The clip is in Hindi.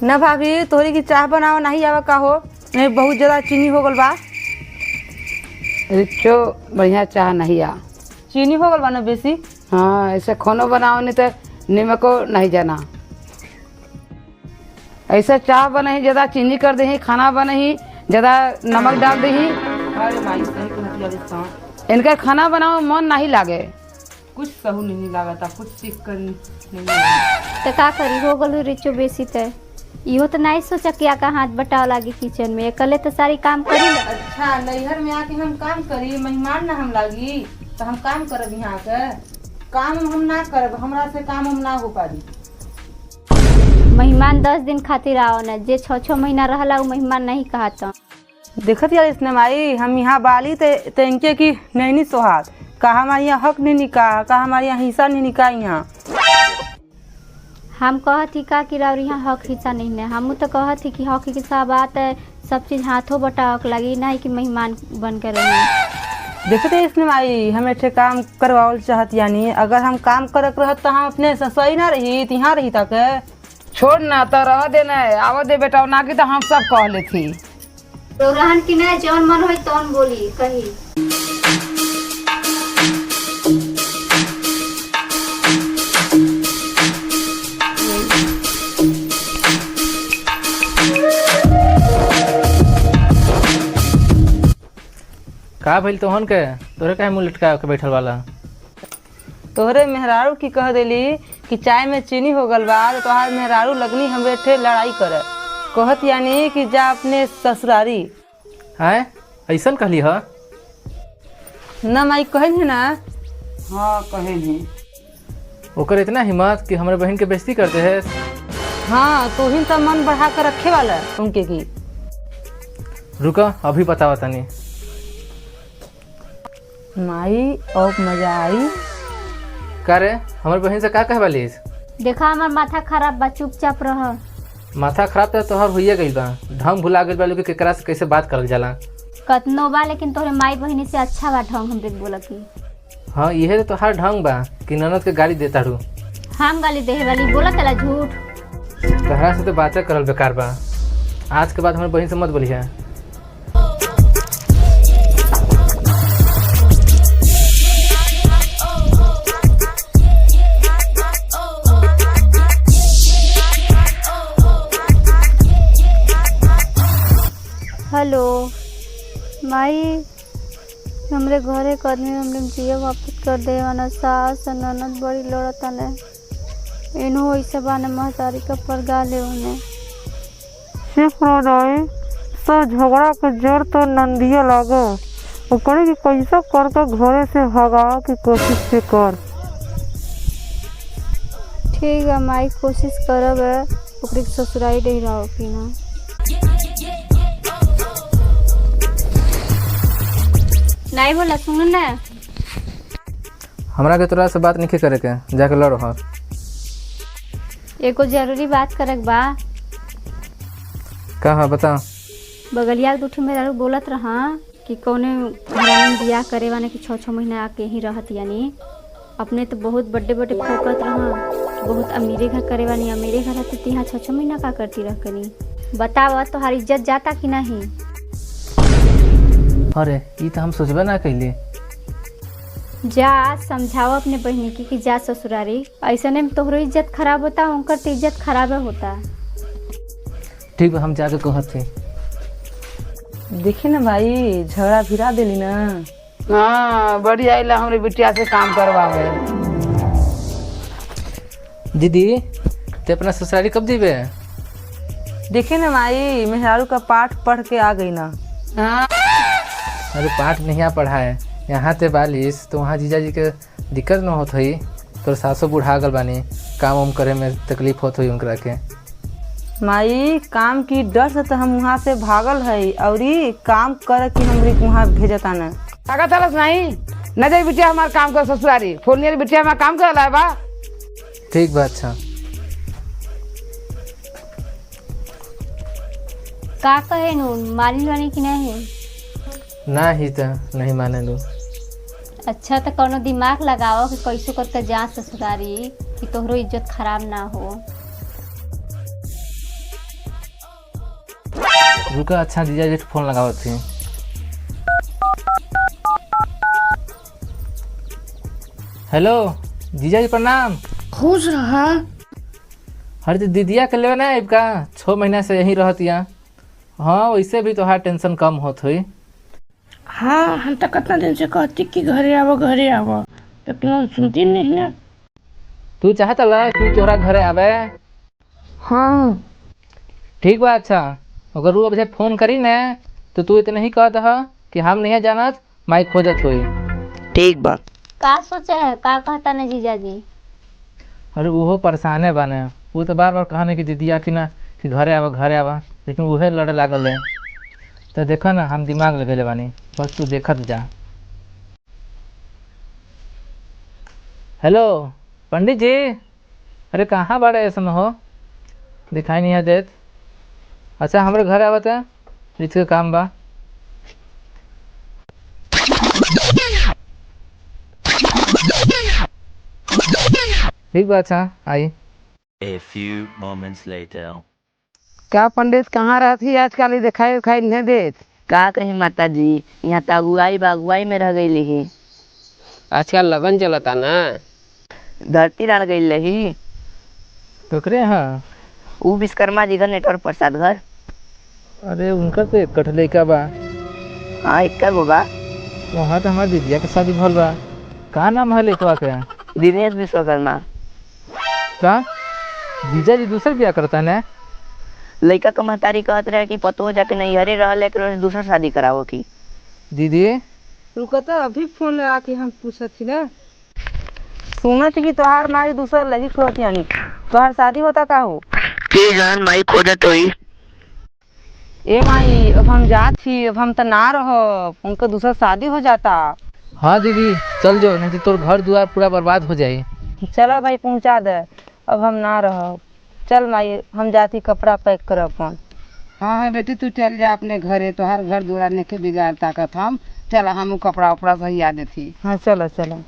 न भाभी तोहरी की चाह बनावा नहीं आवा का हो, नहीं बहुत ज्यादा चीनी हो गल बा। रिचो बढ़िया चाह नहीं आ। चीनी हो गल बा न बेसी। हाँ ऐसे खानो बनाओ नहीं तो नमको नहीं जाना। ऐसा चाह बने ज़्यादा चीनी कर दही, खाना बने ज़्यादा नमक डाल दही। अरे माई सही कहत लगे सा। इनका खाना बनाओ मन नहीं लागे। कुछ सहू नहीं लागता, कुछ सीख कर नहीं लागता। तो का करी हो गल रिचो बेसी ते इहो तो नहीं सोचा कि आका हाथ बटाव लागी किचन में, अकेले तो सारी काम करी ना। अच्छा नैहर में आके हम काम करी, मेहमान ना हम लागी तो हम काम करब यहाँ के। काम हम ना करब, हमरा से काम हम ना हो पारी। मेहमान 10 दिन खातिर आओ ना, जे 6-6 महीना रहला उ मेहमान नहीं कहता। देखत यार इसने माई हम यहाँ बाली तो इनके की नहीं सोहाग का हमारे यहाँ हक नहीं निकाह, का हमारे यहाँ हिस्सा नहीं निकाह। यहाँ हम कहत ही का कि राउर यहाँ हक हिस्सा नहीं है, हम तो कहत ही कि हक हिस्सा बात है, सब चीज़ हाथों बटाव लगी नहीं कि मेहमान बन कर रही। देखते इसने माई हम ऐसे काम करवावल चाहत, यानी अगर हम काम करक रहत तो हम अपने ससुराई ना रही यहाँ रही तक। छोड़ ना तो रह देना है, आवा दे बेटा ना कि तो हम सब कह ले थी। तो रहन की ना जौन मन हो तौन बोली कही। का भइल तोहन के तोरे काहे मुंह लटका के बैठल वाला? तोहरे मेहरारू की कह देली कि चाय में चीनी हो गल बा, तो तोहार मेहरारू लगनी हम बैठे लड़ाई करे कहत, यानी कि जा अपने ससुरारी। हैं ऐसन कहली ह? न माई कहन है ना। हाँ कहे नहीं। ओकर इतना हिम्मत कि हमारे बहन के बेइज्जती करते है। हाँ तो ही तो मन बढ़ा कर रखे वाला उनके की। रुका अभी बतावा तनी। माई और मजा आई। का रे हमारे बहन से का कहवालीस? देखा हमार माथा खराब बा, चुपचाप रह। माथा खराब तो तोहर होइए गइल बा, ढंग भुला गइल बा लोग के केकरा से कैसे बात करल जाला। कतनो बा लेकिन तोहरे माई बहिनी से अच्छा बा ढंग हमरे बोला की। हाँ यह तो तोहार ढंग बा कि ननद के गाली देता रू। हम गाली देहे वाली बोला तला झूठ। तहरा से तो बातें करल बेकार बा। आज के बाद हमारे बहन से मत बोलिए। हेलो माई, हमरे घरे एक आदमी हमरे जिया वापस कर दे वाना, सास ननद बड़ी लड़ता ने इनो ऐसे बाने महतारी का परगा ले उन्हें। सब झगड़ा के जड़ तो नंदिया लागो, ओकरे की कैसा करके घरे से भगावे की कोशिश से कर। ठीक है माई, कोशिश करब है ओकरे के ससुराई रही रहो कि ना। नहीं बोला सुन ना। हमरा के तोरा से बात नहीं करे के, जाके लड़ो। हाँ एको जरूरी बात करक बा। कहा बता। बगलिया के दूठे मेरा बोलत रहा कि कौने घराने बियाह करे वाने की 6-6 महीना आके ही रहत, यानी अपने तो बहुत बड़े बड़े फोकत रहा, बहुत अमीरे घर करे वानी, अमीरे घर रहती तो यहाँ 6-6 महीना का करती रह करी। बतावा तोहार इज्जत जाता कि नहीं? अरे ये तो हम सोचबे ना कैली। जा समझाओ अपने बहनी की कि जा ससुरारी, ऐसा नहीं तोहरो इज्जत खराब होता, उनकर तो इज्जत खराब होता। ठीक बा हम जाके कहत थी। देखी ना भाई झगड़ा भिड़ा दिली ना। हाँ बड़ी आइला हमारी बिटिया से काम करवावे। दीदी ते अपना ससुराली कब दीबे? देखे ना माई मेहरारू का पाठ पढ़ के आ गई ना। हाँ अरे पाठ नहीं आ पढ़ा है, यहाँ ते बालिश तो वहाँ जीजा जी के दिक्कत न होत हुई। तोर सासो बुढ़ा गल बानी, काम वाम करे में तकलीफ होत हुई उनकरा के। माई काम की डर से तो हम वहाँ से भागल है, और काम कर के हमरे वहाँ भेजता ना। आगा चलस नहीं न जाई बिटिया हमार काम कर ससुरारी, फोनियर बिटिया हमार काम कर ला बा। ठीक बा अच्छा। का कहे नु मालिन वानी कि नहीं? ना ही तो नहीं माने लू। अच्छा तो कोनो दिमाग लगाओ कि कैसे करके जा ससुरारी कि तोहरो इज्जत खराब ना हो। रुका, अच्छा जीजा जी फोन लगाओ थी। हेलो जीजा जी प्रणाम। खुश रहा। हर दीदिया के लेवे ना का 6 महीना से यहीं रहतिया। हाँ वैसे भी तोहार टेंशन कम होत हुई। हाँ हम तो कितना दिन से कहती कि घरे आवो लेकिन हम सुनती नहीं ना। तू चाहता ला कि तोहरा घरे आवे? हाँ ठीक बा। अच्छा अगर वो मुझे फोन करी ना तो तू इतना ही कहता है कि हम नहीं जानत, माई खोजत हुई। ठीक बा। का सोचे है, का कहता ना जीजा जी? अरे वो परेशाने बाने, वो तो बार बार कहने की दीदिया कि ना कि घरे आवा, लेकिन वह लड़े लागल है। तो देखा ना हम दिमाग लगे बानी, बस तू देखत जा। हेलो पंडित जी, अरे कहाँ बाड़े ऐसा हो, दिखाई नहीं है देत। अच्छा हमारे घर आवत है, इसके काम बा। ठीक बा, अच्छा आई। A few moments later. क्या पंडित कहाँ रहती आजकल, ये दिखाई उखाई नहीं देत? का कही माता जी, यहाँ तो अगुवाई बागुआई में रह गई ही। आजकल लगन चलता ना। धरती रह गई रही। टोकरे हाँ। ऊ विश्वकर्मा जी घर नेटवर्क प्रसाद घर। अरे उनका तो एक कठले का बा। हाँ एक बा। वहाँ तो हमारे दीदिया के शादी भल बा। का नाम है लेटवा के? दिनेश विश्वकर्मा। का जीजा जी दूसर ब्याह करता है? लड़का को महतारी कहत रहे कि पतो जाके नहीं हरे रह लेकर दूसरा शादी करावो की। दीदी रुको तो अभी फोन लगा के हम पूछत थी ना, सुना थी कि तोहार माई दूसरा लगी खोत, यानी तोहार शादी होता का हो? के जान माई खोजत होई। ए माई अब हम जात थी, अब हम तो ना रहो, उनका दूसरा शादी हो जाता। हाँ दीदी चल जाओ, नहीं तो तोर घर द्वार पूरा बर्बाद हो जाए। चलो भाई पहुंचा दे, अब हम ना रहो। चल माई हम जाती, कपड़ा पैक कर अपन। हाँ हाँ बेटी तू चल जा अपने घरे, तो हर घर दुआर नहीं के बिगाड़ ताकत हम। चल हम कपड़ा उपड़ा सही आ देती। हाँ चलो चलो।